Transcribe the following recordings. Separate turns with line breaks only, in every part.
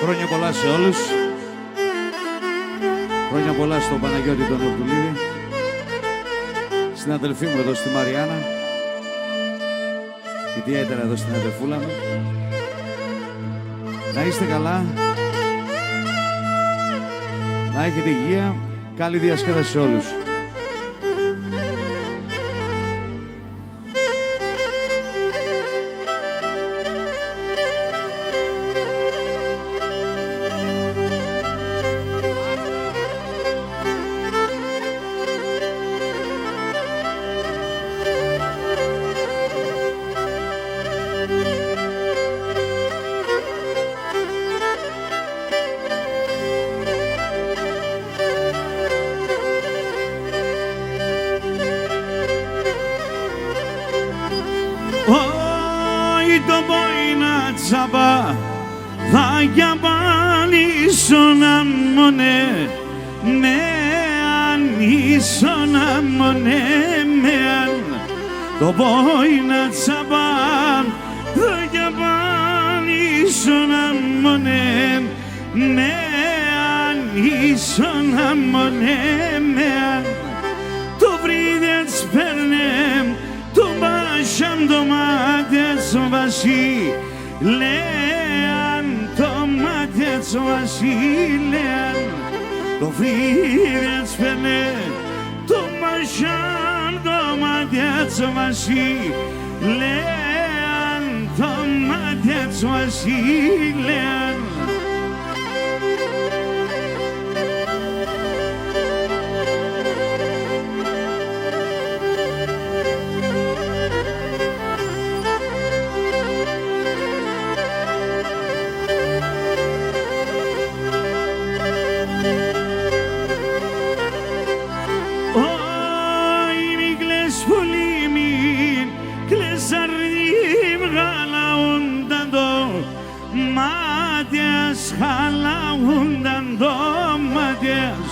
Χρόνια πολλά σε όλους. Χρόνια πολλά στον Παναγιώτη τον Ορτουλίδη, στην αδελφή μου εδώ στη Μαριάννα, ιδιαίτερα εδώ στην αδελφούλα μου. Να είστε καλά, να έχετε υγεία, καλή διασκέδαση σε όλους.
Θα γιαμπάνισον αμονέ με αν ίσον αμονέ με αν το πόινα τσαμπάν θα γιαμπάνισον αμονέ με αν ίσον αμονέ με αν το βρίδες παίρνε το μπάσαν το μάτιας βασί Λέαν το μάτιας βασίλεαν το φρύδες παίρνε το μπάσαν το μάτιας βασίλεαν το μάτιας βασίλεαν χαλαούνταν το μάτιας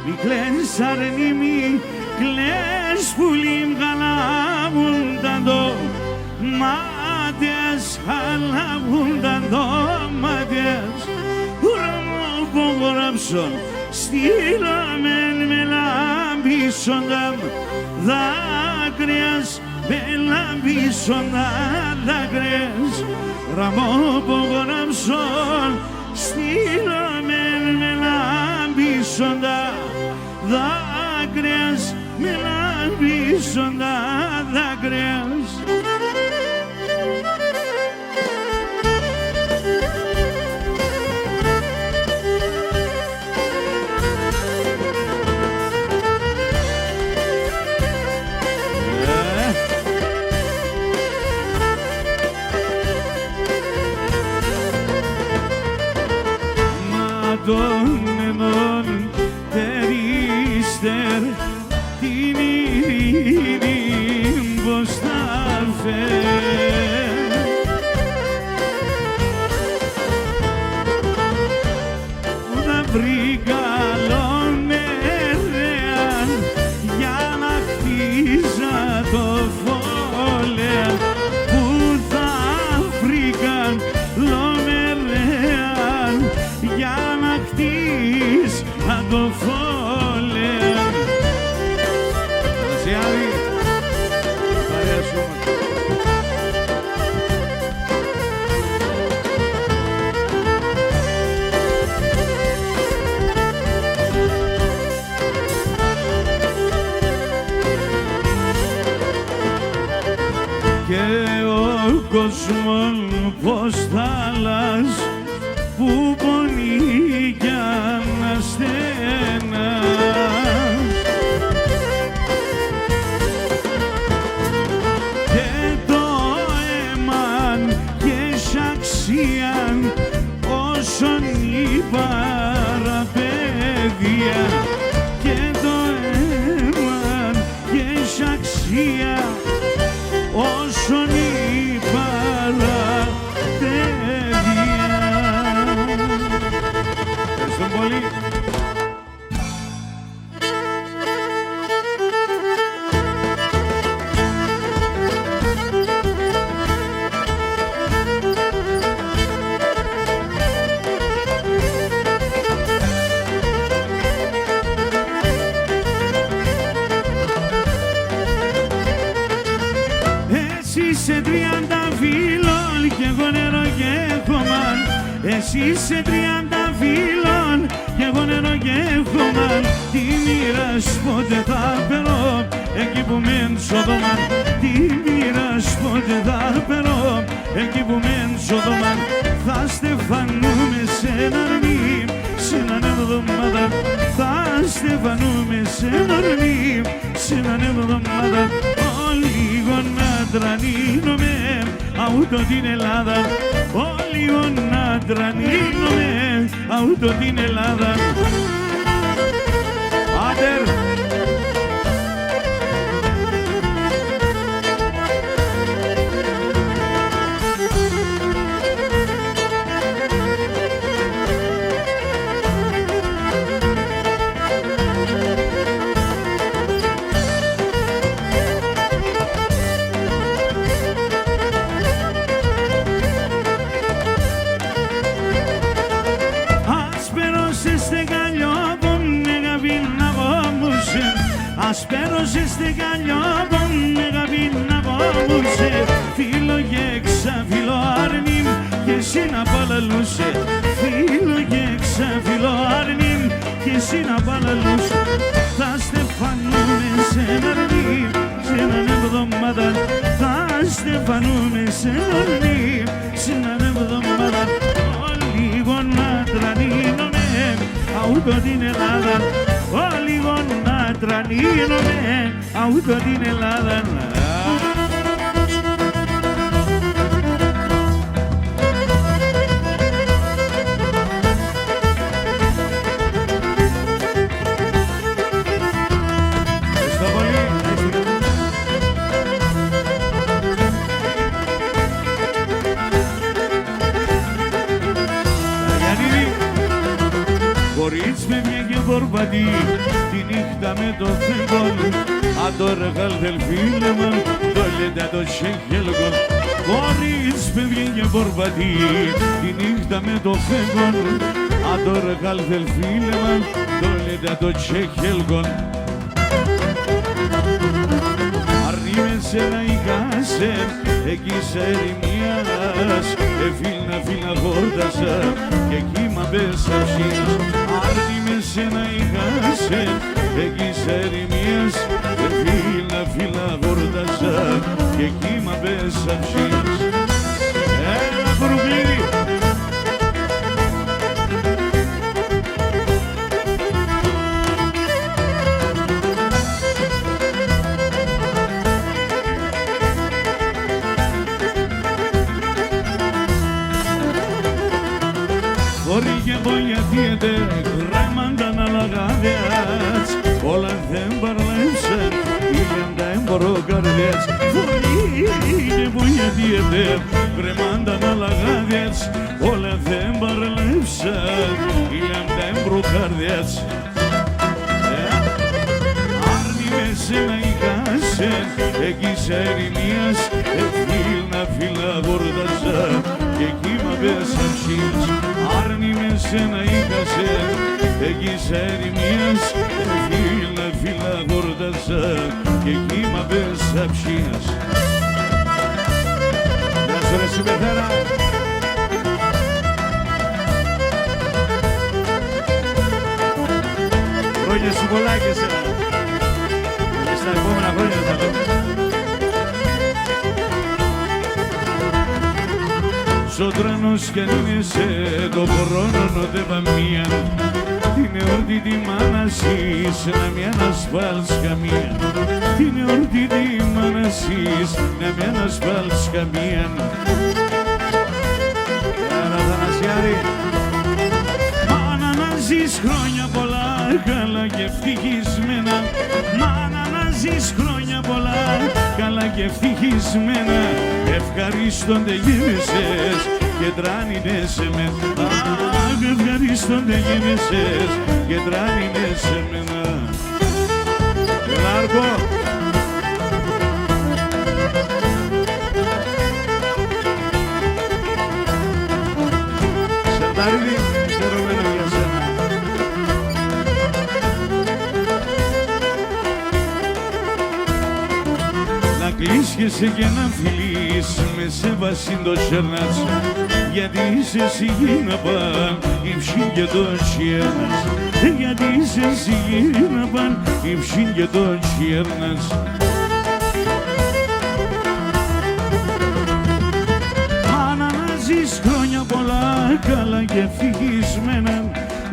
μη κλαις αρνή μη κλαις πουλί χαλαούνταν το μάτιας χαλαούνταν το μάτιας ουρανό που γράψον στείλαμεν με λάμπησονταν δάκρυας με λάμπησονταν δάκρυας ραμμό που γράψον στείλαμεν με λάμπησοντα δάκρυας με λάμπησοντα δάκρυας τον ενών τερίστερ την ειρήνη πως θα φέρει να βρει καλόν ερέαν για να χτίζα το φόλεαν που θα βρήκαν λομερέαν για χτίς να το φόλεαν Ανασιάδη, παρέα σου και ο κόσμος πως θα αλλάζει που πονεί κι αναστένας και το έμαν και έχει αξίαν όσον η παραπέδεια και το έμαν και έχει αξία όσον η παραπέδεια. Ευχαριστώ πολύ. εσύ σε 30 φίλων κι εγώ νερό και χώμα. Τη μοίρα πότε θα περώ εκεί που μεν Σοδόμα. Τη μοίρα πότε θα περώ εκεί που μεν Σοδόμα. Θα στεφανούμε σε έναν μη, σε έναν εβδομάδα. Θα στεφανούμε σε έναν μη, σε έναν εβδομάδα. Λίγο να τρανίνομαι αούτο την Ελλάδα. Λίγο να τρανίνομαι αούτο την Ελλάδα. Άντερ! Ασπέρωσε στεγαλιό τον αγαπήνα πόμουσε. Φίλο και εξαφιλό αρνήμ και εσύ να παλαλούσε. Φίλο και εξαφιλό αρνήμ και εσύ να παλαλούσε. Θα στεφανούμε σε έναν αρνήμ, σε έναν εβδομάδα. Θα στεφανούμε σε έναν αρνήμ, σε έναν εβδομάδα. Λίγο να τρανίνομαι αούτο την Ελλάδα. Λίγο να τρανίνομαι αούτο την Ελλάδα. Κορίτσι με μια και μπορπατή τη νύχτα με το φεγγόν. Αν το ρεγάλ φίλε μου το λέτε το σεγγέλγον. Κορίτσι με μια και μπορπατή τη νύχτα με το φεγγόν. Αν το ρεγάλ φίλε μου το λέτε το σεγγέλγον. Αρνείμεσαι να ηγάσαι εκεί σε ερημίας. Φίλα γόρτασα και εκεί μα πέσα ψήνας. Αρνείμεσαι να ηγάσαι εκεί σε ερημίας. Φίλα γόρτασα και εκεί μα πέσα ψήνας. Έλα κορουκλίδι! Χωρίγε βολιατιέται κρέμανταν αλαγάδες. Όλα δεν παρλέψαν πήγαν τα εμποροκαρδιές. Χωρίγε βολιατιέται κρέμανταν αλαγάδες. Όλα δεν παρλέψαν πήγαν τα εμποροκαρδιές. Αρνείμεσαι να ηγάσαι εκεί σε ερημίας. Φίλα γόρτασα και εκεί μα πέσα ψήνας. Αρνείμεσαι να ηγάσαι εκεί σε ερημίας. Φίλα γόρτασα και εκεί μα πέσα ψήνας.
Γεια σου ρε συμπεθέρα. Χρόνια σου πολλά και εσένα. Και στα επόμενα χρόνια θα λέμε.
Σ' ο τρένος κι αν είναι σε το χρόνο δε παμία. Την εορτή τη μάνα σεις να μη ανασφάλεις καμία. Την εορτή τη μάνα σεις να μη ανασφάλεις καμία.
Άρα Θανασιάδη.
Μάνα να ζεις χρόνια πολλά καλά και ευτυχισμένα. Μάνα να ζεις χρόνια πολλά καλά και ευτυχισμένα. Ευχαρίστονται γένεσες και τράνινες εμένα. Αχ, ευχαρίστονται γένεσες και τράνινες εμένα.
Λάρκο. Σερταρίδη, χαιρεμένο για σένα.
Να κλείσχεσαι και να φιλείς με σε βασίν το σέρνας. γιατί είσαι εσύ να παν υψήν και το σιέρνας, γιατί είσαι εσύ να παν υψήν και το σιέρνας. Μάνα να ζεις χρόνια πολλά καλά και ευτυχισμένα,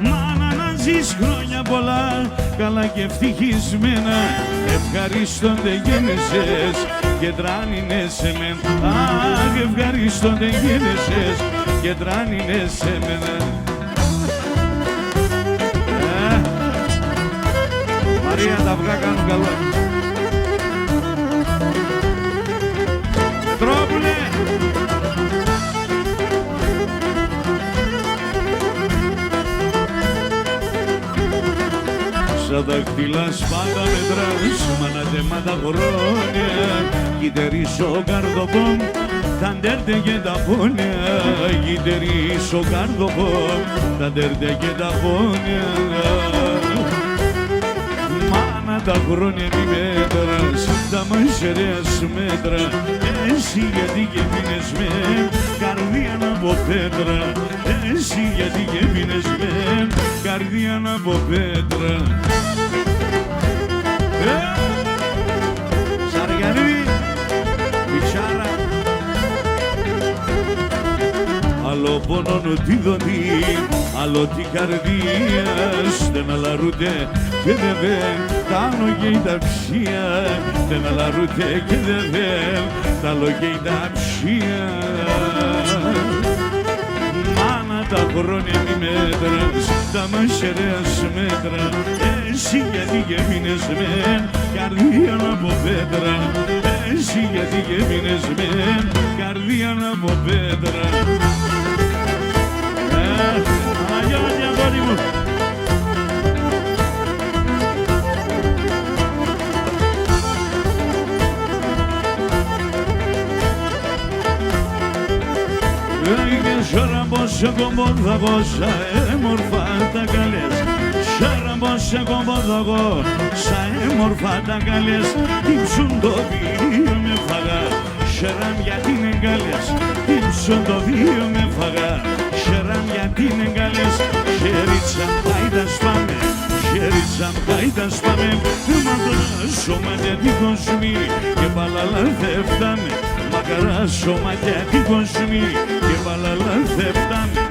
μάνα να ζεις χρόνια πολλά καλά και ευτυχισμένα. Ευχαρίστονται γένεσες και τράνινες σε μένα. Αχ, ευχαρίστονται γένεσες και τράνινες σε μένα. Μαρία, τα αυγά κάνουν καλό. Τρόπουλε! Σαν δάχτυλα σπάτα μετράς, μάνα τα χρόνια, γυτερίσω καρδοπόμ, τα ντέρτε και τα πόνια, γυτερίσω καρδοπόμ, τα ντέρτε και τα πόνια. Μάνα τα χρόνια μη μέτρας, τα μασερέας μέτρα, εσύ γιατί και πίνες με καρδία να από πέτρα, εσύ γιατί και πίνες με καρδία να από πέτρα. Σαριανή, πιτσάρα. Άλλο πόνον τη δονή, άλλο την καρδία, στεναλαρούτε και δεν βεν, τα λογέι τα ψία, στεναλαρούτε και δεν βεν, τα λογέι τα ψία. Μάνα τα χρόνια μη μέτρας, τα μασερέας μέτρα, εσύ γιατί και μείνες μεν, καρδία να από πέτρα, εσύ γιατί και μείνες μεν, καρδία να από πέτρα. Αγιώτη αγόρι μου. Σαραμπόσε κομπόδαγο, σα έμορφα τα καλές. Σαραμπόσε κομπόδαγο, σα έμορφα τα καλές. Τύψουν το βίο με φαγά, σαραμ γιατί είναι καλές. Τύψουν το βίο με φαγά, σαραμ γιατί είναι καλές. Χέριτσαν πάιτα σπάμε, χέριτσαν πάιτα σπάμε. Μακρά σώματα την κοσμή και παλαλά δεν φτάνε. Μακρά σώματα την κοσμή και παλαλά δεν φτάνε.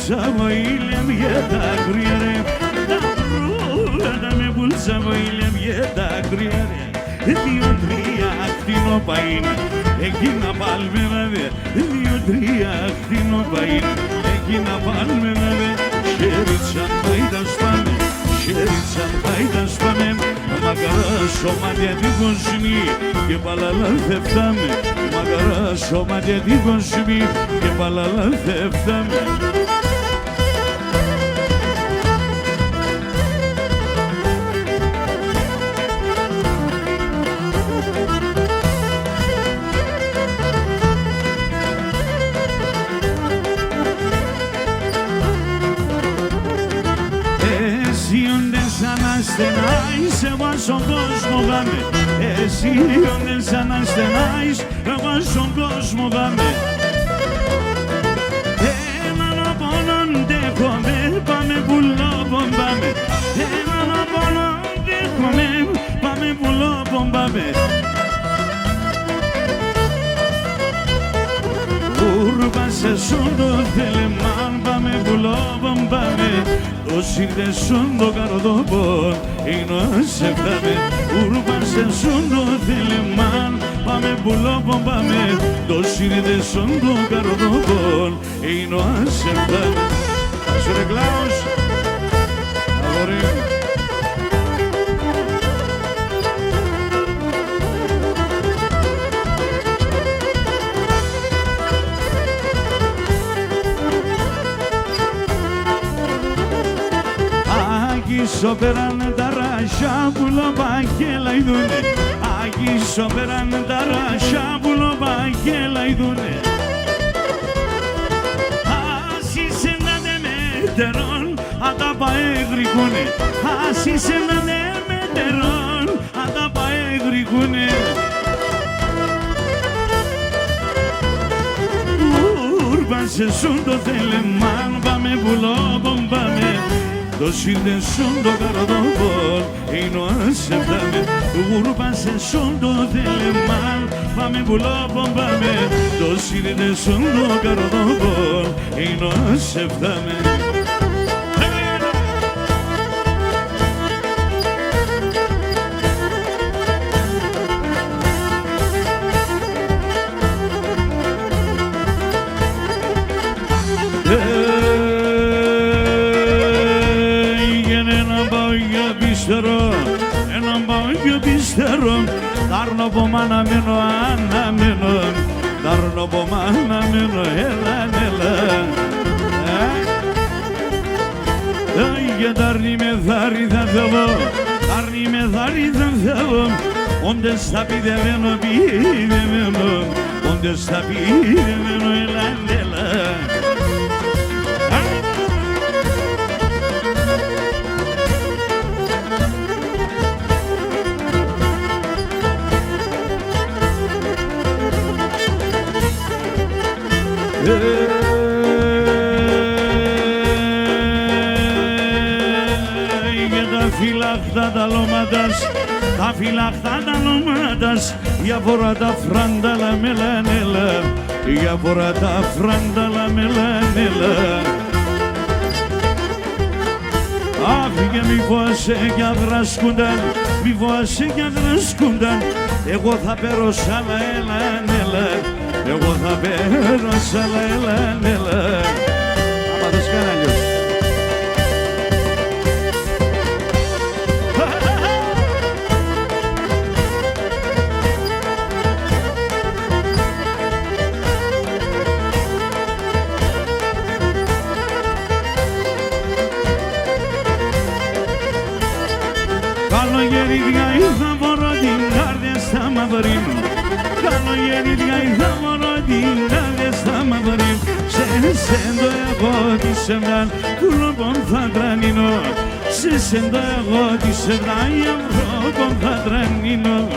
Σαβοήλεμ για τα αγρία ρε, τα πρώτα με πουλσαβοήλεμ για τα αγρία ρε. Δύο-τρία ακτινόπα είναι, εκείνα πάλμενα δε. Δύο-τρία ακτινόπα είναι, εκείνα πάλμενα δε. Χέριτσαν πάιτα σπάμε, χέριτσαν πάιτα σπάμε. Μακαρά σώματια την κοσμή και παλαλά δεν φτάμε. Μακαρά σώματια την κοσμή και παλαλά δεν φτάμε. Στενάεις, εγώ στον κόσμο γάμε. Εσύ λιώνες σαν να στενάεις, εγώ στον κόσμο γάμε. Έναν απόνον δέχομαι, πάμε πουλόπον πάμε. Έναν απόνον δέχομαι, πάμε πουλόπον πάμε. Ούρβασε σου το θέλεμαν, πάμε πουλόπον πάμε. Το σύνδεσον το καρδόπον, είναι σε φτάμε. Ούρβασε σου το θέλεμαν, πάμε πουλόπον πάμε. Το σύνδεσον το καρδόπον, είναι σε φτάμε. Ας ρε Κλάους, αγόρι. Άγγισο πέρανε τα ράσια που λοπάκελα ειδούνε. Άγγισο πέρανε τα ράσια που λοπάκελα ειδούνε. μετερών, αν τα πάει γρηγούνε. Ας είσαι με μετερών, αν τα πάει γρηγούνε. Urbanse sunt το θέλεμαν, πάμε πουλόπον πάμε. Το σύνδε σου το καρδόβολ, είναι σε φτάμε. Urbanse sunt το θέλεμαν, πάμε πουλόπον πάμε. Το σύνδε σου το καρδόβολ, είναι σε φτάμε. Έναν πάγιο πιστερό, δάρνω από μ' αναμένω, αναμένω. Δάρνω από μ' αναμένω, έλα, έλα. Για δάρνει με δάρι θα θέλω, δάρνει με δάρι θα θέλω. Όντες θα πηδεμένω, πηδεμένω, όντες θα πηδεμένω, έλα, έλα. Για τα φυλαχτά τα λόματας, τα φυλαχτά τα λόματας, για φορά τα φράνταλα μελανέλα, για φορά τα φράνταλα μελανέλα. Αχ, και μη φοβάσαι κι αδρασκούνταν, μη φοβάσαι κι αδρασκούνταν. Εγώ θα πέρω σ' άλλα, έλα, έλα. Εγώ θα πέρω σ' άλλα, έλα, έλα.
Άμα δεν σκάνε αλλιώς.
Καλογερίδια ήρθα μωρό την καρδιά στα μαυρίνου. Καλογερίδια ήρθα μωρό την καρδιά στα μαυρίνου. Σε σέντο εγώ τη σεβράν του λόγων θα τρανίνω. Σε σέντο εγώ τη σεβράν για βρόκον θα τρανίνω.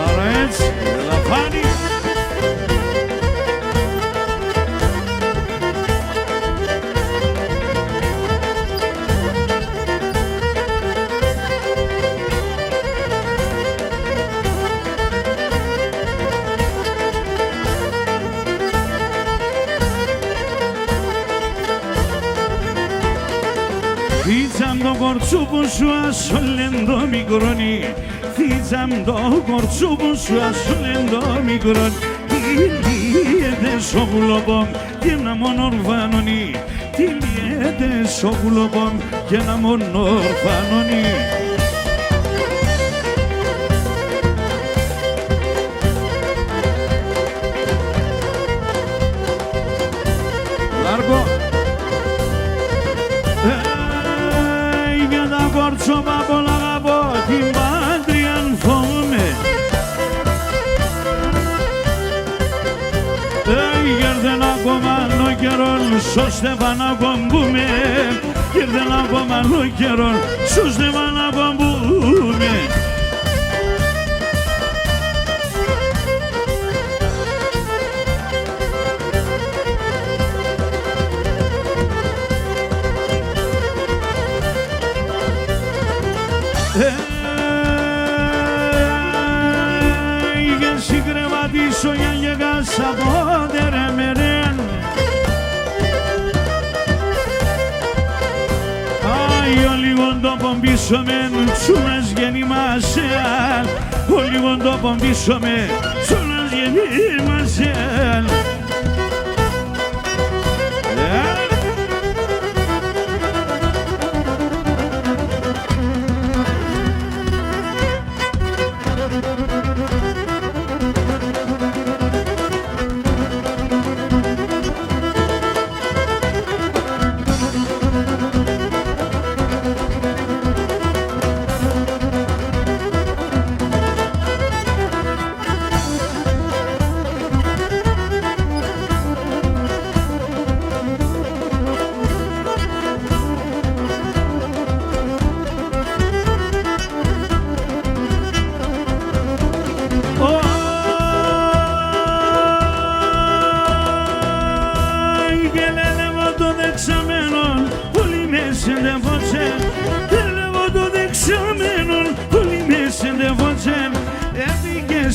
Άρα έτσι, ελαφάνει. Θίτσαμ το κορτσούπο σου ασόλεν το μικρόνι. Θίτσαμ το κορτσούπο σου ασόλεν το μικρόνι. Τιλιέται στο γουλοπόμ και ένα μόνο ορφάνονι. Τιλιέται στο γουλοπόμ και ένα μόνο ορφάνονι.
Λάρκο.
Κορτσό παπολ αγαπώ, την Πάτριαν φοβούμαι. Γέρδεν ακόμα άλλο καιρόν, σώστε να κομπούμε. Γέρδεν ακόμα άλλο καιρόν, σώστε να κομπούμε. Για συγκρεβατήσω για γεγάς από τερεμερέν. Ο λίγον τόπον πίσω μεν τσούνας γεννημάσεν. Ο λίγον τόπον πίσω μεν τσούνας γεννημάσεν.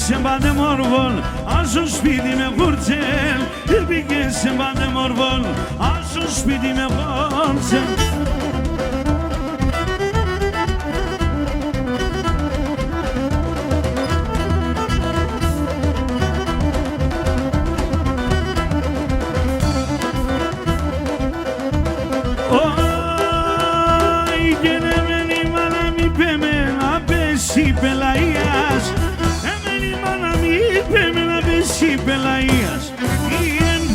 σε παντεμόρβολ, ας στο σπίτι με χουρτσέλ. Πήγε σε παντεμόρβολ, ας στο σπίτι με χουρτσέλ. Πελαΐας, εμένα η μάνα μη είπε να πέσει πελαΐας. Ή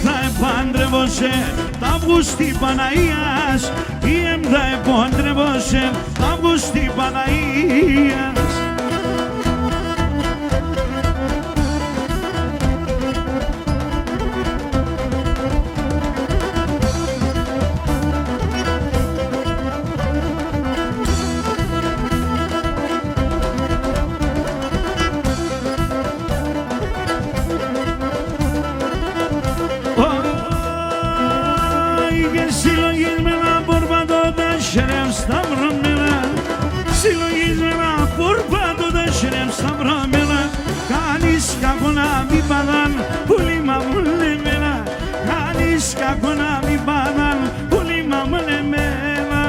θα επάντρευωσε τα Αυγουστή Παναΐας, ή θα επάντρευωσε τα Αυγουστή Παναΐας. Συλλογισμένα πορπάτω τα σρέμ σταυρωμένα. Κάνεις κακό να μην πάνε πολύ μαμουλεμένα. Κάνεις κακό να μην πάνε πολύ μαμουλεμένα.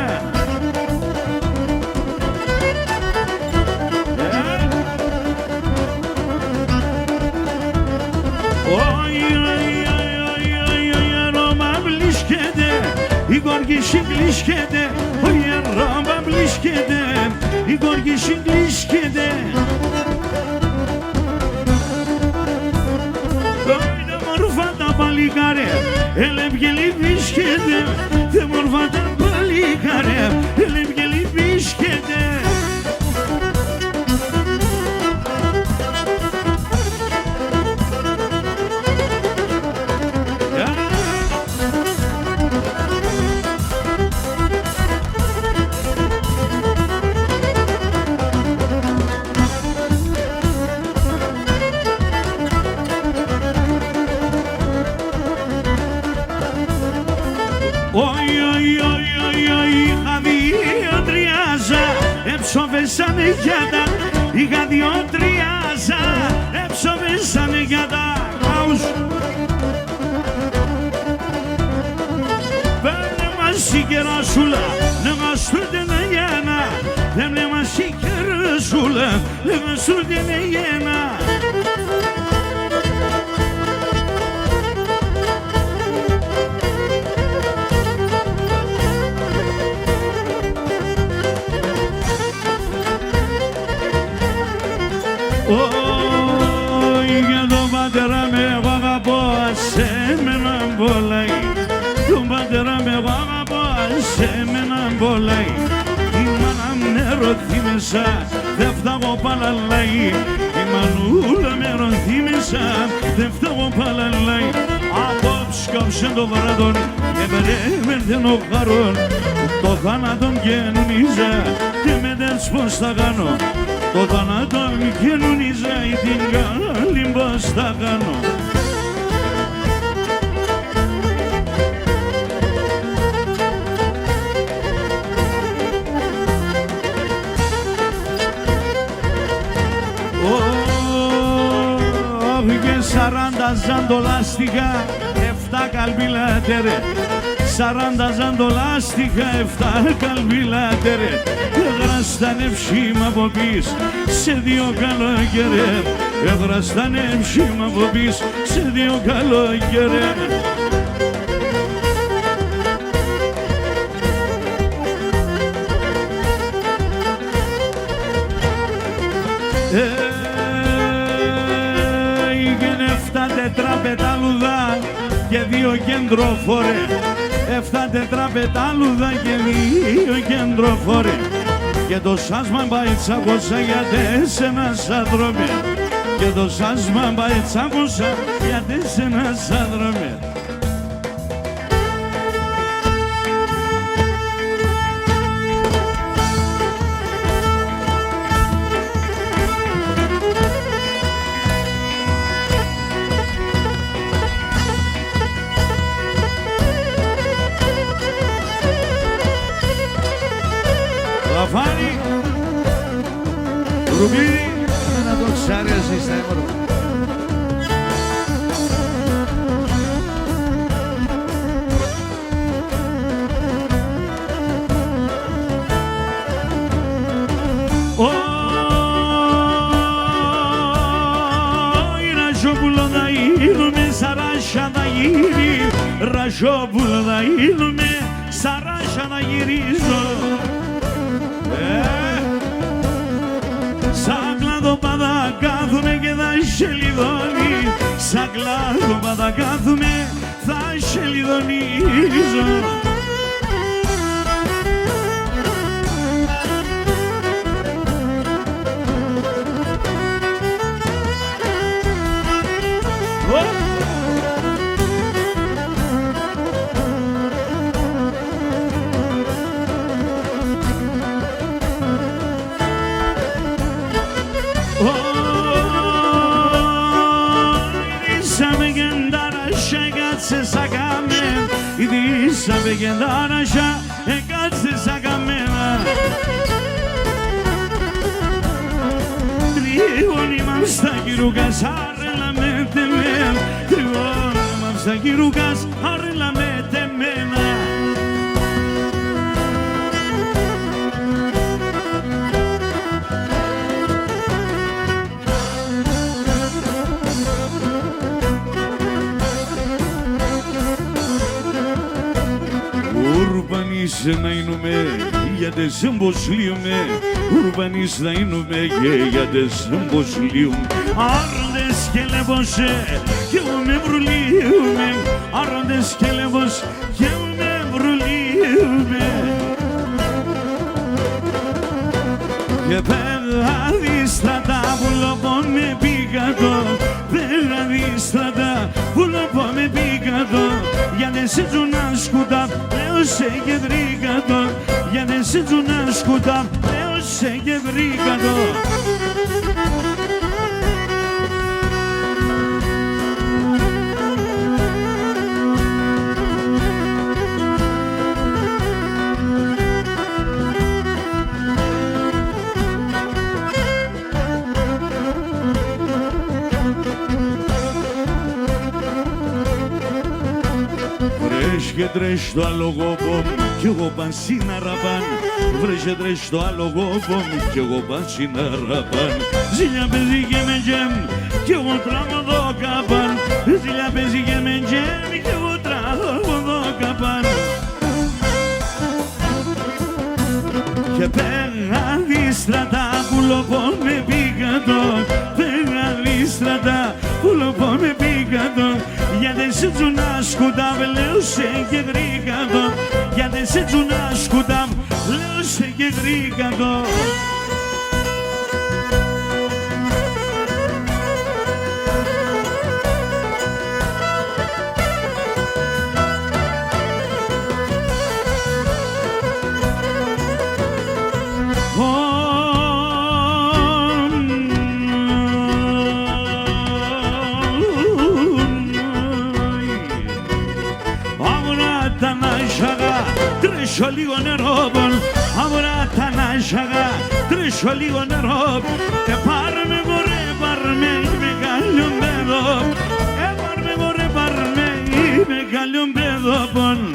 Η κορκή συγκλίσκεται, ο γερόμπα μπλίσκεται, η κορκή συγκλίσκεται. Είναι μορφά τα παλικάρε, ελευγελή βρίσκεται, δε μορφά τα παλικάρε, ελευγελή βρίσκεται. Είχα δύο-τριάζα, εψόβεσανε για τα. Είχα δύο-τριάζα, εψόβεσανε για τα. Πέρνε μας η κερασούλα, να μας τούτενε γένα. Πέρνε μας η κερασούλα, να μας τούτενε γένα. Για τον πατέρα με εγώ αγαπώ, σε μένα μπολάει. Τον πατέρα με εγώ αγαπώ, σε μένα μπολάει. Η μάνα με ρωθεί μέσα, δεν φτάγω παλαλάει. Η μανούλα με ρωθεί μέσα, δεν φτάγω παλαλάει. Απόψε κόψε το βράδον και περίμενε ο χαρόν. Το θάνατον γεννίζα και με τες πως θα κάνω. Το θάνατο κοινωνίζα ή την καλή πως θα κάνω. Και 40 ζαντολάστιχα, 7 καλπιλάτερε. 40 ζαντολάστιχα, 7 καλπιλάτερε. Έδραστανε ψήμα από πεις σε δύο καλοκαιρέ. Έδραστανε ψήμα από πεις σε δύο καλοκαιρέ. Έγινε 7 τετραπετάλουδα και 2 κεντροφόρε. 7 τετραπετάλουδα και 2 κεντροφόρε. Και το σάσμα πάει τσάκωσα για 4 ανδρόμια. Και το σάσμα πάει τσάκωσα για 4 ανδρόμια. Λαφάνι, Ρουμπίδη, να το ξαρέσει στα έμορφα. Καζόπουλο θα γίνουμε, σαράσια να γυρίζω. Σαν κλαδοπάδα κάθομαι και θα σελιδώνει, σαν κλαδοπάδα κάθομαι, θα σελιδονίζω. Idisa vegendana sha e cazze sagamena Trivoni mamsta kirugas harla metemena Trivoni mamsta kirugas harla metemena Urbanis να είνουμε γιατί συμποσλίουμε Urbanis να είνουμε γιατί συμποσλίουμε Άροντες και λεβοσέ και εγώ με βρουλίουμε Άροντες και λεβοσέ και εγώ με βρουλίουμε Και πέγαδίστρατα που λοπώ με πίκατο Πέγαδίστρατα που λοπώ με πίκατο Γιατί σε τζουνά σκούτα λέω σε και βρήκατο Γιατί σε τζουνά σκούτα λέω σε και βρήκατο Και τρες το αλογόπο κι εγώ παν συναραπάν Βρες και τρες το αλογόπο κι εγώ παν συναραπάν Ζήλια παίζει και με τζέμ κι εγώ τραγωδώ καπάν Ζήλια παίζει και με τζέμ κι εγώ τραγωδώ καπάν Και πέγαδίστρατα που λοπώ με πίκατο Πέγαδίστρατα που λοπώ με πίκατο Γιατί σε τζουνά σκουτάμ λέω σε και γρήγατο Γιατί σε τζουνά σκουτάμ λέω σε και γρήγατο Τρέσω λίγο νερό, αμορά να ζαγά, τρέσω λίγο νερό Και πάρμε μωρέ, πάρμε, είμαι καλό παιδό Πάρμε μωρέ, πάρμε, είμαι καλό παιδό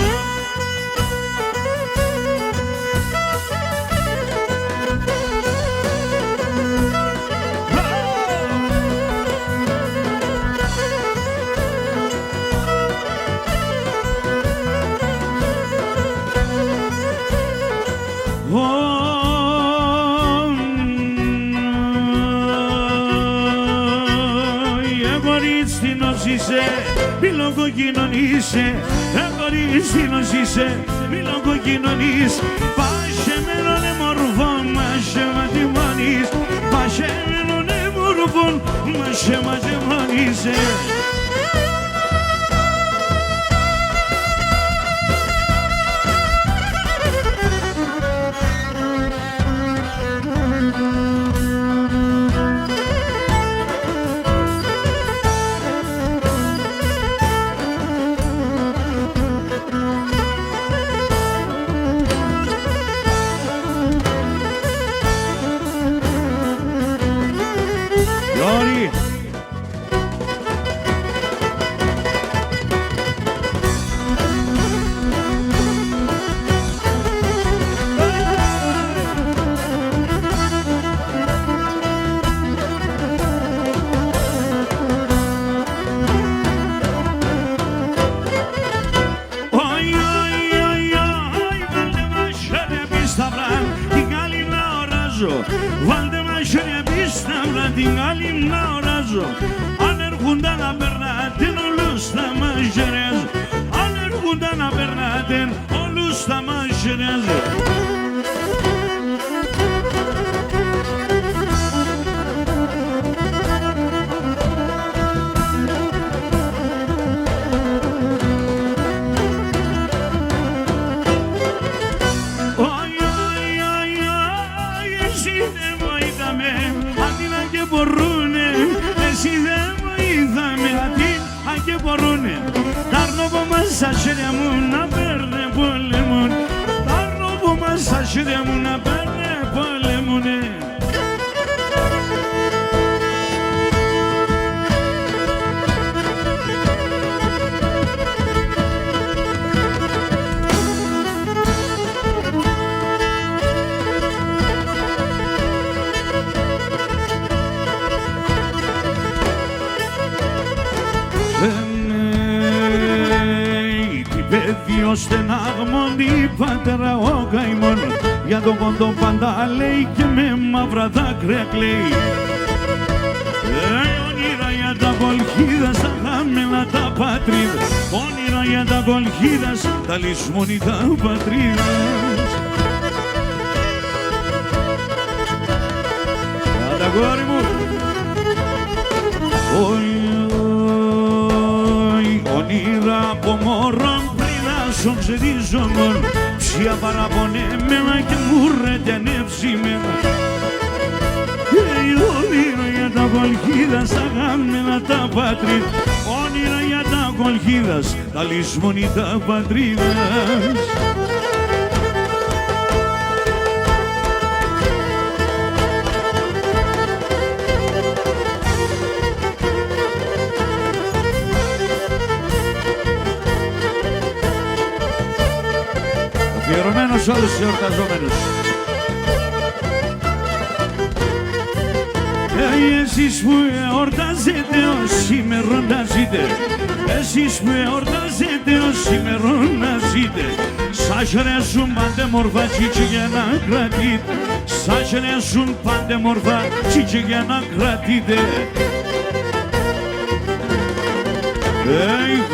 Μη λογοκοινωνείσαι, κορίτσινος είσαι, μη λογοκοινωνείς Πάσε με νονε μορφόν, μάσε ματιμόνεις Πάσε με νονε μορφόν, μάσε ματιμόνεις πάτερ όλους τα μάχαιρες.
Εσύ δεν βοήθαμε αντί και μπορούνε. Τα αρνόβο μας στα χέρια μου να παίρνε πολεμούν. Τα αρνόβο μας στα χέρια μου να παίρνε πολεμούνε.
Παιδί στενάγμοντι πατέρα ο καημόν, για τον πόντο πάντα λέει και με μαύρα δάκρυα κλαίει. Όνειρα για τα κολχίδα στα χάμελα τα πατρίδα, όνειρα για τα κολχίδα τα λησμόνι τα πατρίδα. Κάτα κόρη μου. Όνειρα από μωρόν πριδάσουν ξεδίζομον, ψια παραπονέμενα και μουρρετιανε ψημένα. Όνειρα για τα κολχίδα στα γάμμενα τα πατρίδα, όνειρα για τα κολχίδα τα λησμόνι τα πατρίδας. Αφιερωμένος όλους τους εορταζόμενους. Εσείς που εορτάζετε ως σήμερον να ζείτε, εσείς που εορτάζετε ως σήμερον να ζείτε, σας αρέσουν πάντε μορφά τσίτσι για να κρατείτε, σας αρέσουν πάντε μορφά τσίτσι για να κρατείτε.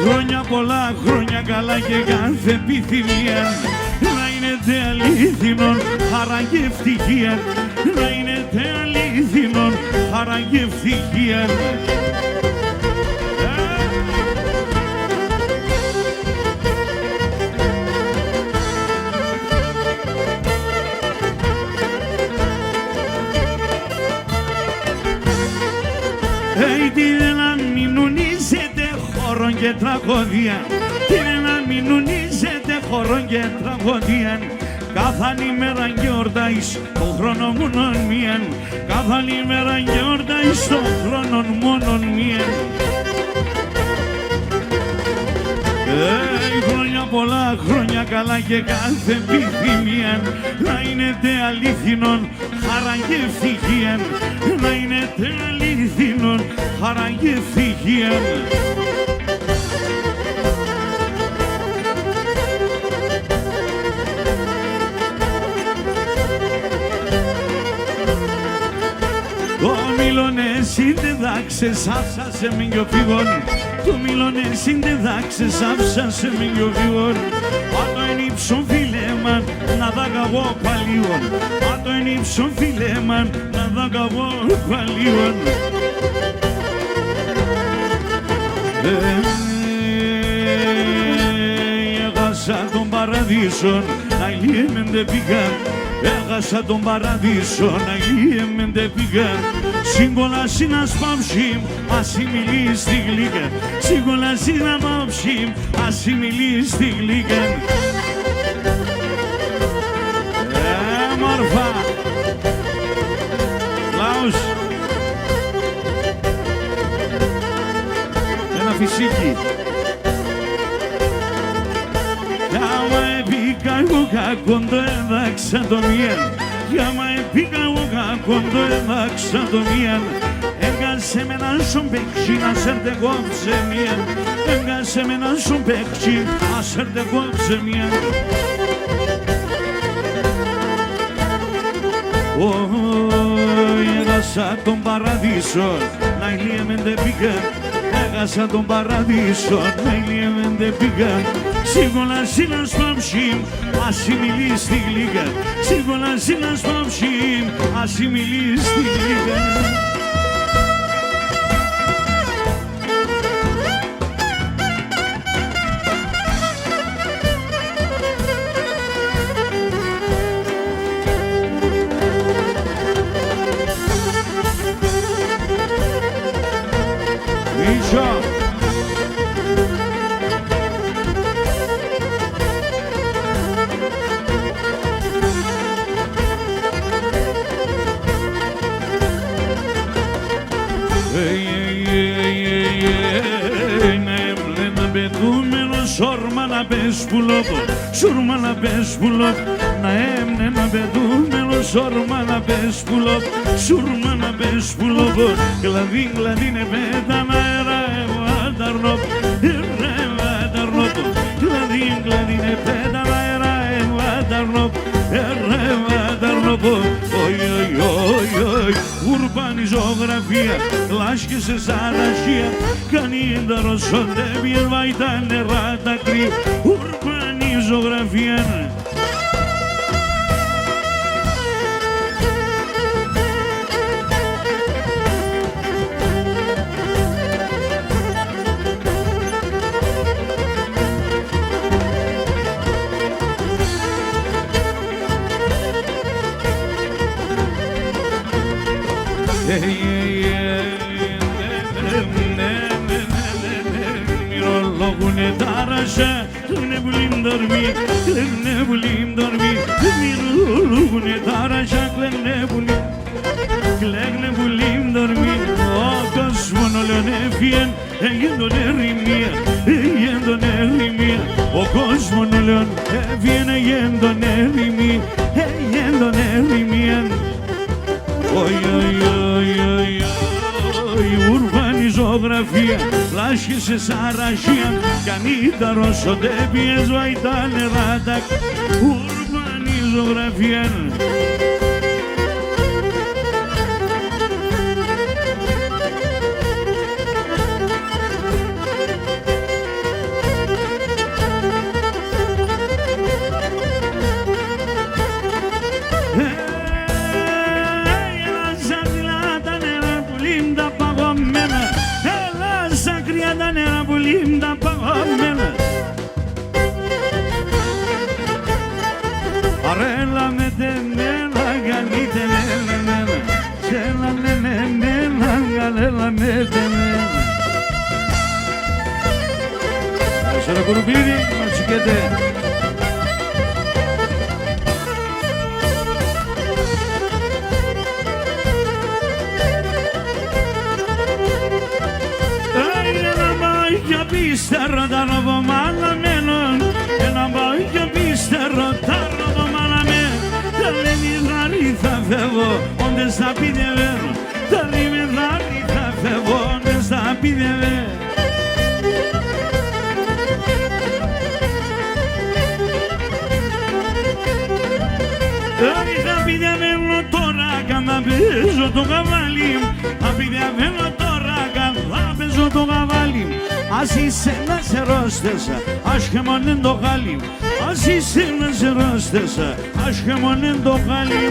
Χρόνια πολλά, χρόνια καλά και κάθε επιθυμία να είναι αλήθινον χαρά και ευτυχία, να είναι αλήθινον χαρά και ευτυχία. Τι να μην ουνίζετε χώρον και τραγωδία, τι να μην ουνίζετε χώρον και τραγωδία. Κάθε ημέρα γιορτάεις τον χρόνο μόνον μίαν, κάθε ημέρα γιορτάεις τον χρόνο μόνον μίαν. Χρόνια πολλά, χρόνια καλά και κάθε επιθυμία να είναι αλήθινον χαρά και ευτυχία, να είναι αλήθινον χαρά και ευτυχία. Το μιλονέσι δεν δάξες άφσασε με γιοφίγον, το μιλονέσι δεν δάξες άφσασε με γιοφίγον. Πάτο εν ύψον φιλέμαν να δακαβώ παλίον, πάτο εν ύψον φιλέμαν να δακαβώ παλίον. Έχασα τον παραδείσον, να λύμεν δεν πήγαν, έχασα τον παραδείσο, να λύμεν δεν πήγαν. Σύγκολασί να σπάμψιμ, ας μιλεί στη γλύκα, σύγκολασί να σπάμψιμ, ας μιλεί στη γλύκα. Μόρφα, Λάους, ένα φυσίκι. Άμα επίκα εγώ κακόν το έδαξα το μίαν, άμα επίκα εγώ κακόν το έδαξα το μίαν. Έγκασε με έναν σον παίξι να σέρτε κόψε μίαν, έγκασε με έναν σον παίξι να σέρτε κόψε μίαν. Έχασα τον παραδείσο, να ηλίεμεν δεν πήγα, έχασα τον παραδείσο, να ηλίεμεν δεν πήγα.
Σίγουρα σίλας παψίμ, ασημιλή στη γλύκα. Σίγουρα σίλας παψίμ, ασημιλή στη γλύκα.
Μίτσο.
Σόρμα να πες που λόγω, σούρμα να πες που λόγω. Να έμνε να πετούμενο, σόρμα να πες που λόγω, σούρμα να πες που λόγω. Κλαδί, κλαδί είναι πέτα να εραβαταρνώ, εραβαταρνώ. Κλαδί, κλαδί είναι πέτα να εραβαταρνώ, εραβαταρνώ. Oi, oi, oi, oi, urban ζωγραφία, λάσκεσαι σαν ασία, κανίδαρο σοντεύει, ελβαϊτά νερά τα κρύα, urban ζωγραφία. Μυρολόγουνε τάραζα, κλαίγνε πουλίμ δορμί, κλαίγνε πουλίμ δορμί. Μυρολόγουνε τάραζα, κλαίγνε πουλίμ δορμί. Ο κόσμον όλον έφυγεν, έγινε τον ερημία, έγινε τον ερημία. Ο κόσμον όλον έφυγεν, έγινε τον ερημία, έγινε τον ερημία. Oi, oi, oi, oi, oi, urban ζωγραφία, λάσκεσαι σαν ραχία, κανίδαρο σοντεύει, έσβαει τα νερά τα urban ζωγραφία. Τα νερά που λύμουν τα παγωμένα. Παρέλα με τεμένα, γαλίτε λένε, σέλα λένε, γαλέλα με τεμένα. Σε ένα κουρουπίδι, να τσικέτε. Πίστερο τα ροβομάλαμένον, ένα μπαγιο πίστερο τα ροβομάλαμένον. Τα λιμιδάρι θα φεύγω, όντες θα πηδεύω, τα λιμιδάρι θα φεύγω, όντες θα πηδεύω. Θα πηδεύω τώρα, κάνα παίζω το καβάλι, θα πηδεύω τώρα, κάνα παίζω το καβάλι. Ας είσαι να σε ρώστεσα, άσχεμον το γάλι. Ας είσαι να σε ρώστεσα, άσχεμον το γάλι.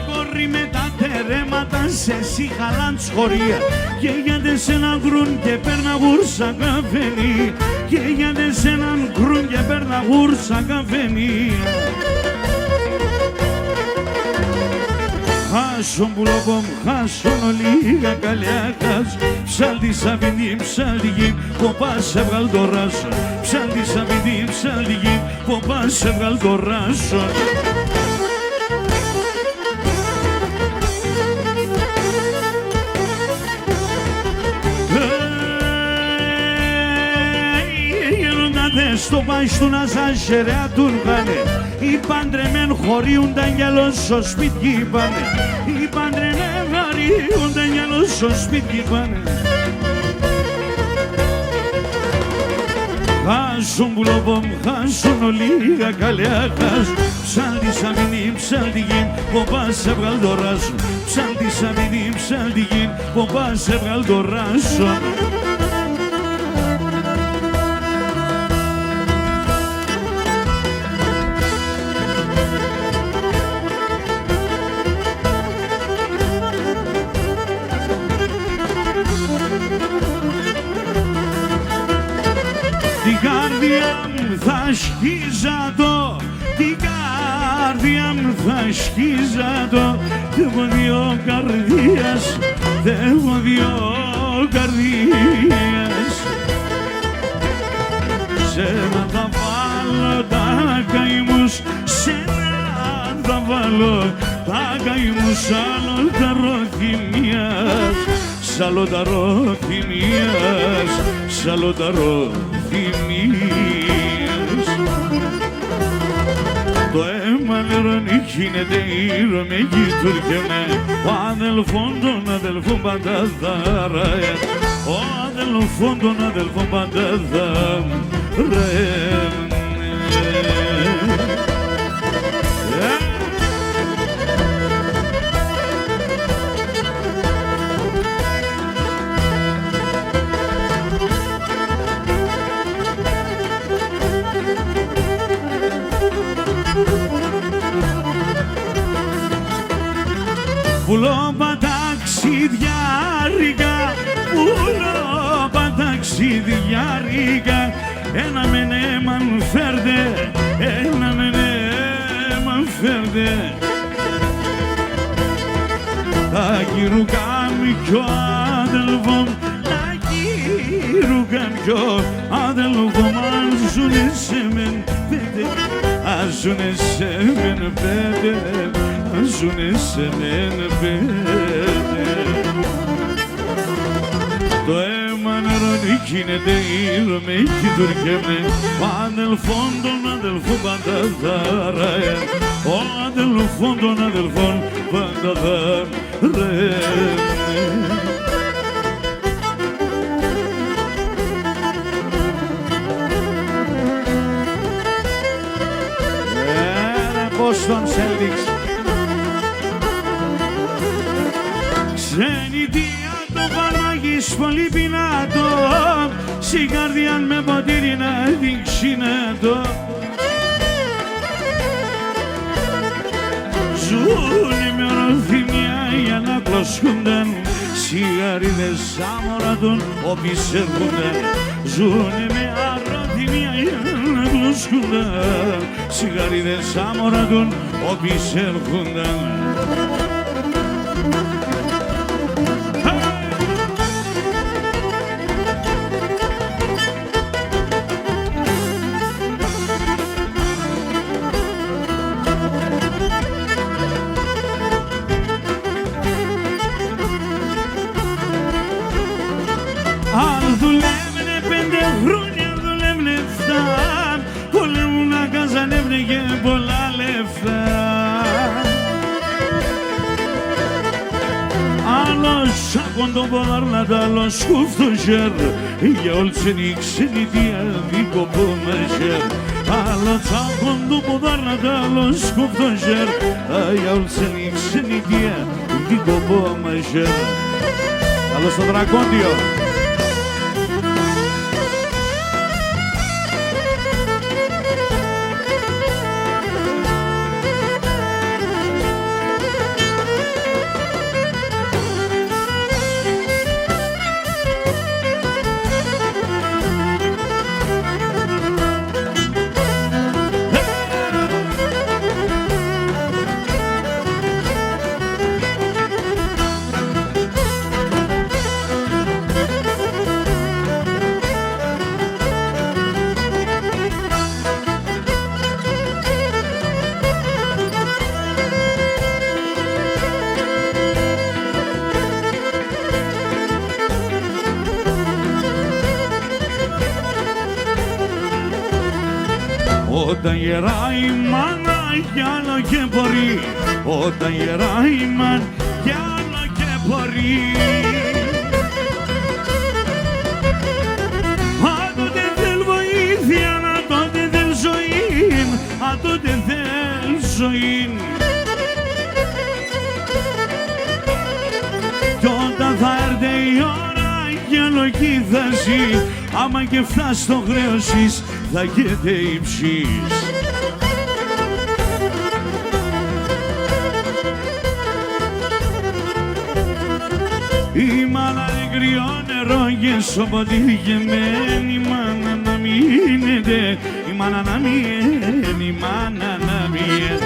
Κορί με τα τερέματα σε σιχαλάν σχορία. Και γιατί σε έναν κρούν και παίρνα γούρσα καφενή. Και γιατί σε έναν κρούν και παίρνα γούρσα καφενή. Χάσον πουλόκομ, χάσον ολίγα καλιάκας. Ψάλτη σαβινή, ψάλτικη, κοπάς έβγαλ το ράσο. Ψάλτη σαβινή, ψάλτικη, κοπάς έβγαλ το ράσο. Στο πάιστο να σαν σερέα τουν πάνε. Οι παντρεμέν χωρίουν τα γυαλό στο σπίτι πάνε. Οι παντρεμέν χωρίουν τα γυαλό στο σπίτι πάνε. Χάσουν πουλοπομ, χάσουν ολίγα καλιάκας.
ψάλτης αμυνή ψάλτικη, ο πας έβγαλ το ράσο. Ψάλτης αμυνή ψάλτικη, ο πας έβγαλ το ράσο. Την καρδιά μου θα σκίζα το, την καρδιά μου θα σκίζα το. Έχω δύο καρδίας, έχω δύο καρδίας. Σ' ένα θα βάλω τα καημούς, σ' ένα θα βάλω τα καημούς. Άλλο τα ροθυμίας, σ' άλλο τα ροθυμίας, σ' άλλο τα ροθυμίας. Το αίμα νερώνει, γίνεται ήρωα με γειτουργιανέ. Ο αδελφόν των αδελφών πάντα θα ραέ. Ο αδελφόν των αδελφών πάντα θα ραέ. Πουλώπα ταξιδιάρικα, πουλώπα ταξιδιάρικα. Ένα με νέμαν φέρτε, ένα με νέμαν φέρτε. Τα κυρουκάμι κι ο αδελφόν, τα κυρουκάμι κι ο αδελφόν. Αν ζουνε σε μεν πέντε, αν ζουνε σε μεν πέντε, αν ζουνε σε μεν πέντε. Το αίμα νερώνει, γίνεται ήρωα με γειτουργιανέ. Ο αδελφόν των αδελφών πάντα θα ραέ. Ο αδελφόν των αδελφών πάντα θα ραέ.
Boston Celtics.
Ξενιτία το φαρμάκης πολύ πεινάτο, στην καρδιά με ποτήρι να δείξει το. Ζουνε με οροθυμία για να κλωσκούνταν, σιγαρίδες άμορατον όποιες έρχονταν. Ζουνε με αρωθυμία για να κλωσκούνταν, σιγαρίδες άμορατον όποιες έρχονταν. Αν δουλεύουνε 5 χρόνια, δουλεύουνε 7, πολέμουν να καζανεύουνε και πολλά λεφτά. Άλλος σάκον το ποδάρνατα, άλλος σκούφτο ζερ, για όλ ξενιτία δίκο που με ζερ. Άλλος σάκον το ποδάρνατα, άλλος σκούφτο ζερ, για όλ ξενιτία δίκο που με ζερ.
Καλώς το Δρακόντιο.
Όταν γεράει η μάνα κι άλλο και μπορεί, όταν γεράει η μάνα κι άλλο και μπορεί. Αν τότε θέλ βοήθεια, αν τότε θέλ ζωή, αν τότε θέλ ζωή. Κι όταν θα έρθει η ώρα και λογή θα ζει, άμα και φτάσει στο χρέος θα γέτε υψής. Η μάνα κρυό νερό και στο ποτήρι γεμμένη, η μάνα να μείνεται, η μάνα να μείνει, η μάνα να μείνει.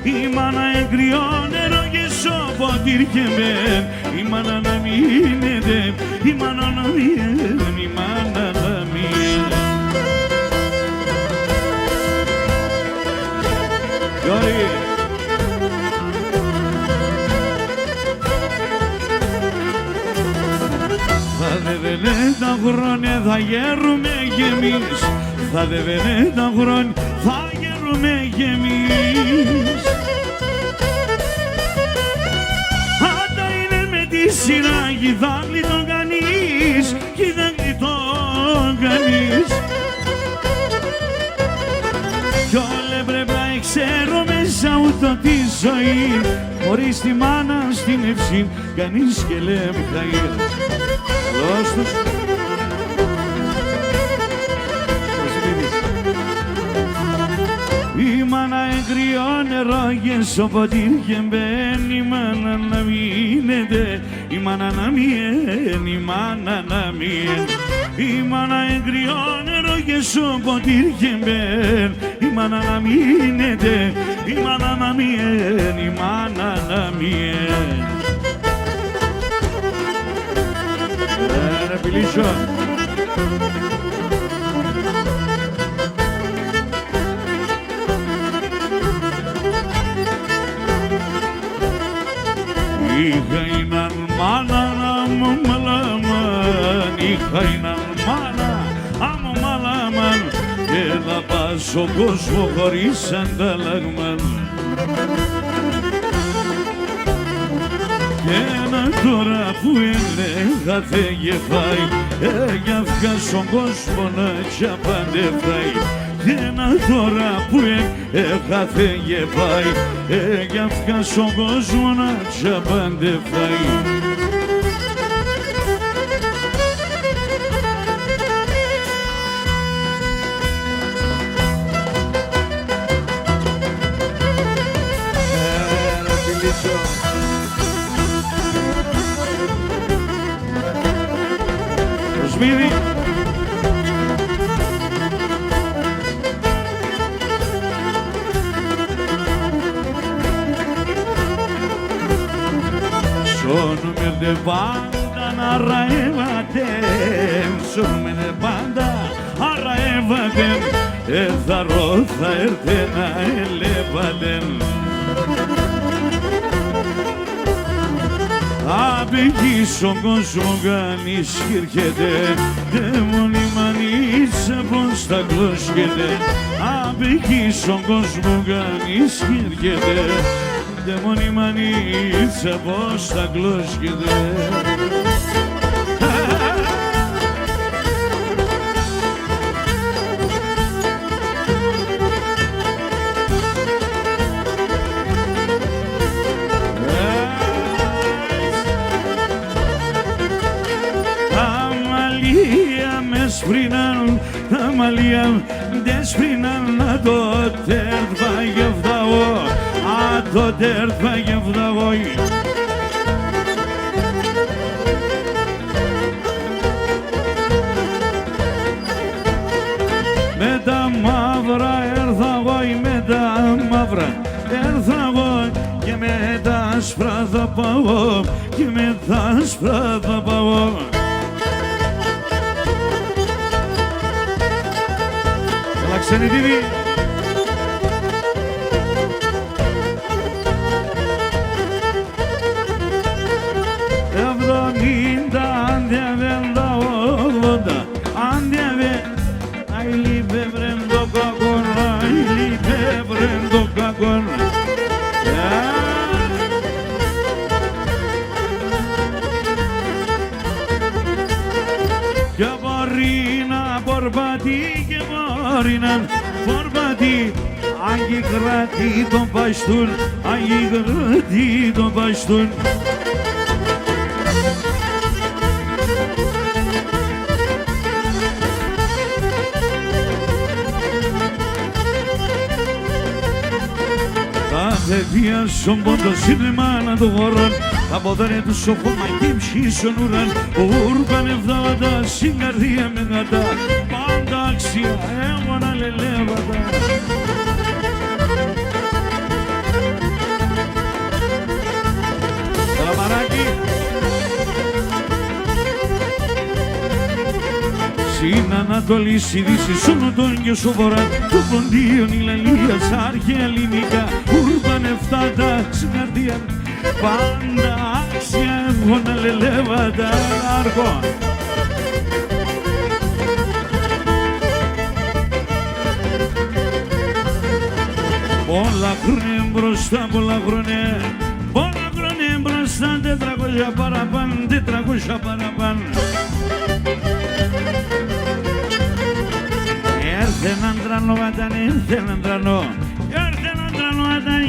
Η μάνα κρυό νερό και στο ποτήρι γεμμένη, η μάνα να μείνεται, η μάνα να μείνει, η μάνα να μείνει. Γιώρη! Θα δεβαινε τα χρόνια θα γέρουμε κι εμείς, θα δεβαινε τα χρόνια θα γέρουμε κι εμείς. Άντα είναι με τη σειρά κι θα γλιτώ κανείς, κι δεν γλιτώ κανείς. Κι όλα πρέπει να ξέρω μέσα ούτω τη ζωή, χωρίς τη μάνα στην ευσύ κανείς και λέμε θα γύρω. Καλώς τους. Η μάνα εγκριό νερό και στο ποτήρι και μπαίνει, η μάνα να μείνεται, η μάνα να μείνει, η μάνα να μείνει. Η μάνα εγκριό νερό και στο ποτήρι και μπαίνει, η μάνα να μείνεται, η μάνα να μείνει, η μάνα να μείνει. Πιλίσιο. Είχα έναν μάνα να μου μαλάμαν, είχα έναν μάνα να μου μαλάμαν, και να πας στον κόσμο χωρίς ανταλλαγμάν. Και ένα τώρα που έλεγα και φάει, κι αυκά στον κόσμο να τσαπαντεφάει. Και ένα τώρα που έλεγα και φάει, κι αυκά στον κόσμο να τσαπαντεφάει. Σπίδι. Σώνουμε πάντα να ραεύατε, σώνουμε πάντα αραεύατε, εθαρό θα έρθε να ελεύατε. Απ' εκεί στον κόσμο κανείς κυρκέται, δε μονιμανίτσα πως θα κλώσκεται. Απ' εκεί στον κόσμο κανείς κυρκέται, δε μονιμανίτσα πως θα κλώσκεται. Τα μαλλιά δες πρινάν να το τέρθα γευδαγώ, α το τέρθα γευδαγώ. Με τα μαύρα έρθα εγώ, με τα μαύρα έρθα εγώ, και με τα άσπρα θα πάω, και με τα άσπρα θα πάω. Ξένη TV. Εβδομήντα, αντιαβέντα, ογδόντα, αντιαβέ. Αι λίπε βρεν το κακόν, αι λίπε βρεν το κακόν. Και μπορεί να πορπατεί, και μπορεί να πορπατεί, Άγιοι κράτη τον παστούν, Άγιοι κράτη τον παστούν. Τα παιδιά στον πόντο σύννεμα να το χωρών, τα ποδάρια του σοφόμα και ψήσον ουραν, ούρκαν ευδάματα στην καρδία με γατά, πάντα αξία έμονα λελεύατα. Καλαμαράκι. Στην Ανατολή, στη Δύση, στο Νοτόν και στο Βορρά, το ποντίον η λαλία, σ' αρχαία ελληνικά, ούρπαν εφτάτα στην καρδία, πάντα άξια έμονα λελεύατα. Άρκο. Πολλά χρόνια μπροστά, πολλά χρόνια μπροστά, 400 παραπάνω, 400 παραπάνω. Έρθε έναν τρανό, όταν ήρθε έναν τρανό, έρθε έναν τρανό, όταν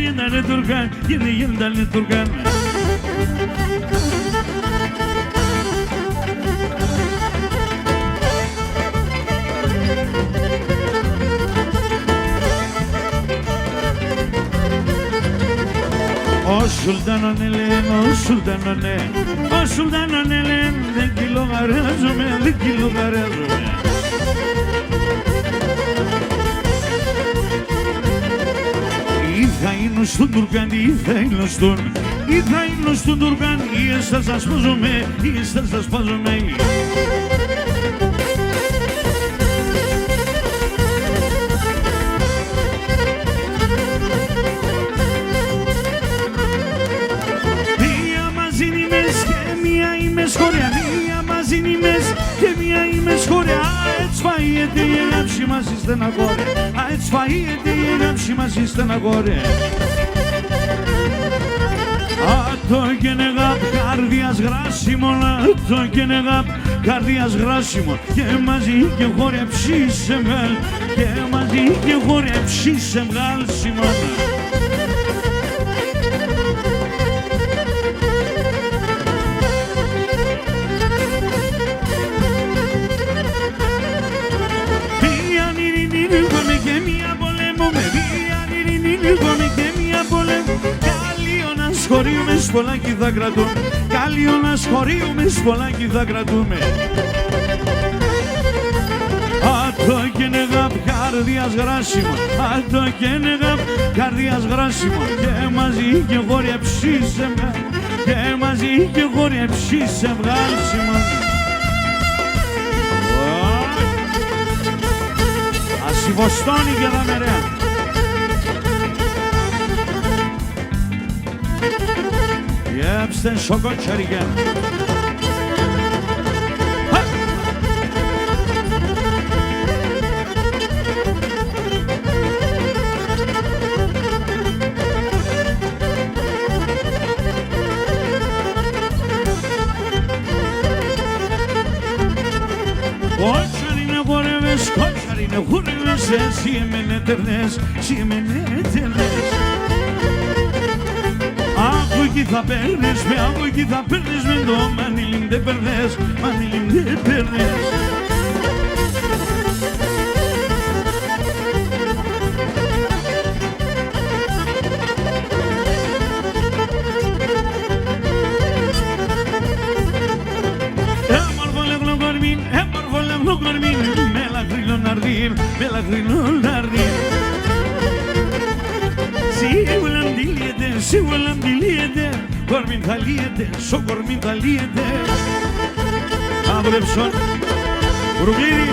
γίνανε Τουρκάν, γίνανε Τουρκάν. Ο Σουλτάνον Ελέν, ο Σουλτάνον Ελέν, ο Σουλτάνον Ελέν, δεν κυλογαράζομαι, δεν κυλογαράζομαι. Ή θα είναι στον Τουρκάν, ή θα είναι στον Τουρκάν, ή θα σας πάζομαι, ή θα σας πάζομαι. Σχόρια, μία μαζί νημές και μία είμαι σχόρια. Έτσι φαΐεται η αγάπη μας η στεναχώρια, έτσι φαΐεται η αγάπη μας η στεναχώρια. Το κενεγάπ καρδιάς γράσιμο, το κενεγάπ καρδιάς γράσιμο. Και μαζί και χώρια ψήσε βγάλ, και μαζί και χώρια ψήσε βγάλ σημώνα. Σχολείο σπολάκι θα κρατούμε, καλλιόνα σχολείο με σπολάκι θα κρατούμε. Άτο και νεγάπ καρδιάς γράσιμο, άτο και νεγάπ καρδιάς γράσιμο. Και μαζί και χώρια ψήσε βγάλ, και μαζί και χώρια ψήσε βγάλσιμο. Ας η Βοστόνη και τα μερέα. Jebsten şokoçerigen. Koçarine koreves, koçarine koreves, siyemen eternes. Από εκεί θα παίρνεις με, από εκεί θα παίρνεις με το μανίλιν δεν παίρνες, μανίλιν δεν παίρνες. Έμορφο λεγνό κορμίν, με λαχρινό ναρδίν, με λαχρινό ναρδίν. Σίγουρα μιλίεται, κορμήν θα λύεται, σο κορμήν θα λύεται. Άβρεψον, Ρουκλίδη.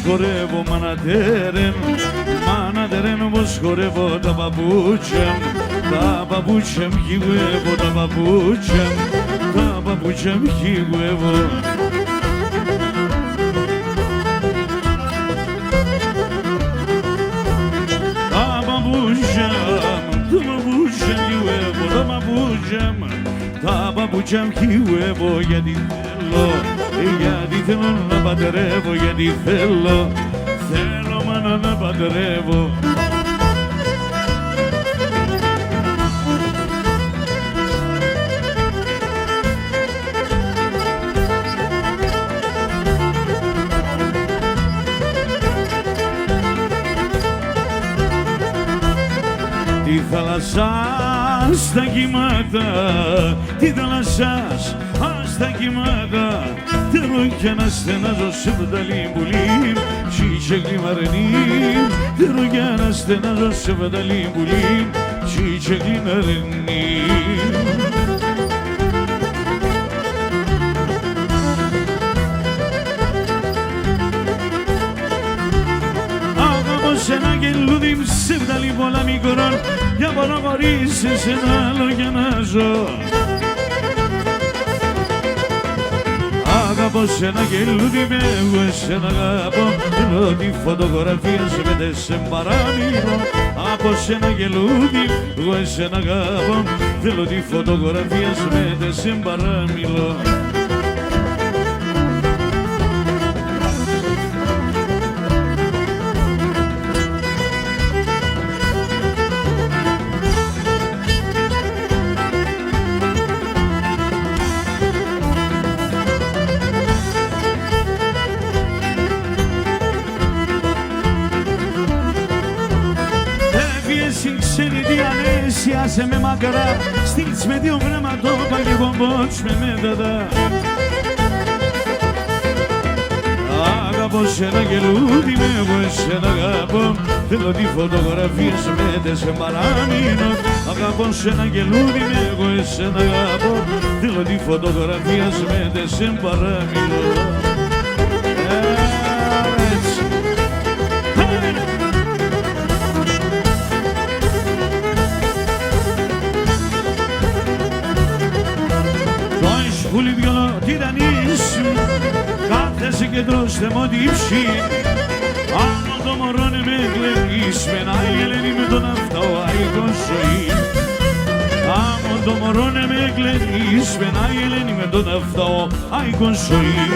χορεύω μανατέρεν πως χορεύω τα παπούτσια μου χιγουεύω τα παπούτσια μου χιγουεύω. Τα παπούτσια μου χιγουεύω γιατί θέλω να παντρεύω, γιατί θέλω μάνα να παντρεύω. Τη θάλασσα στα κύματα, τη θάλασσα στα κύματα, θέλω κι να στενάζω σε βδαλή πουλή, και γλυμαρενή, θέλω κι να στενάζω σε βδαλή πουλή, και γλυμαρενή. Αγαπώ σ' ένα γελούδι σε βδαλή πολλά μικρόν, για μπορώ χωρίς εσένα άλλο για να ζω. Αγαπώ σ' ένα γελούδι με εγώ εσένα αγαπώ, θέλω τη φωτογραφία σου με σε παράμιλο. Από σ' ένα γελούδι εγώ εσένα αγαπώ, θέλω τη φωτογραφία σου με σε παράμιλο. Άσε με μακρά, στείλεις με δύο γραμματόπα και μπομπότς με μέταδα. Αγαπώ σ' ένα γελούδι με εγώ εσένα αγαπώ, θέλω τη φωτογραφία σου με σε παράμεινο. Αγαπώ σ' ένα γελούδι με εγώ εσένα αγαπώ, θέλω τη φωτογραφία σου με σε παράμεινο. Πουλιβιολό τυραννής, κάθεσαι και τρως θεμοτύψη. Άνω το μωρό με κλαις, μενάει η Ελένη με τον αυτό αϊκό ζωή. Άνω το μωρό με κλαις, μενάει η Ελένη με τον αυτό αϊκό ζωή.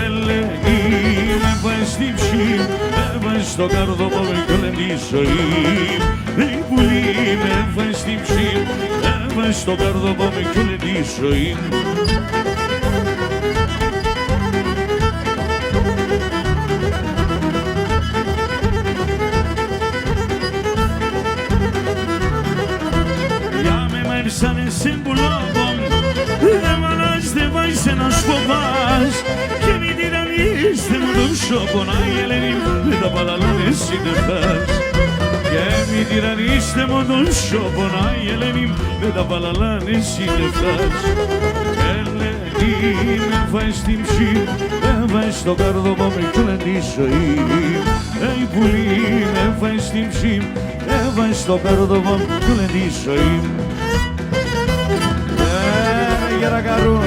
Ελένη με πάει στην ψή, με πάει στο καρδόπο με κλαις τη ζωή. Η πουλή με πάει στην ψή, με στο καρδόπο με κι όλη τη ζωή. Για με μαρισάνε σε μπουλόπον, δεν μ' δεν βάζεις να σκοπάς, και μη τυραννίστε μου τον σώπον, αι Ελένη με τα παλαλώνες συντεφτάς. Και μη τυραννίστε μου τον σώπον, αι Ελένη με τα παλαλάνες συντεφτάς. Ελένη με βάζει στην ψή, με βάζει στο καρδόπο με κι όλη τη ζωή. Η πουλή με βάζει στην ψή, με βάζει στο καρδόπο με κι όλη τη ζωή. Γερακαρούν.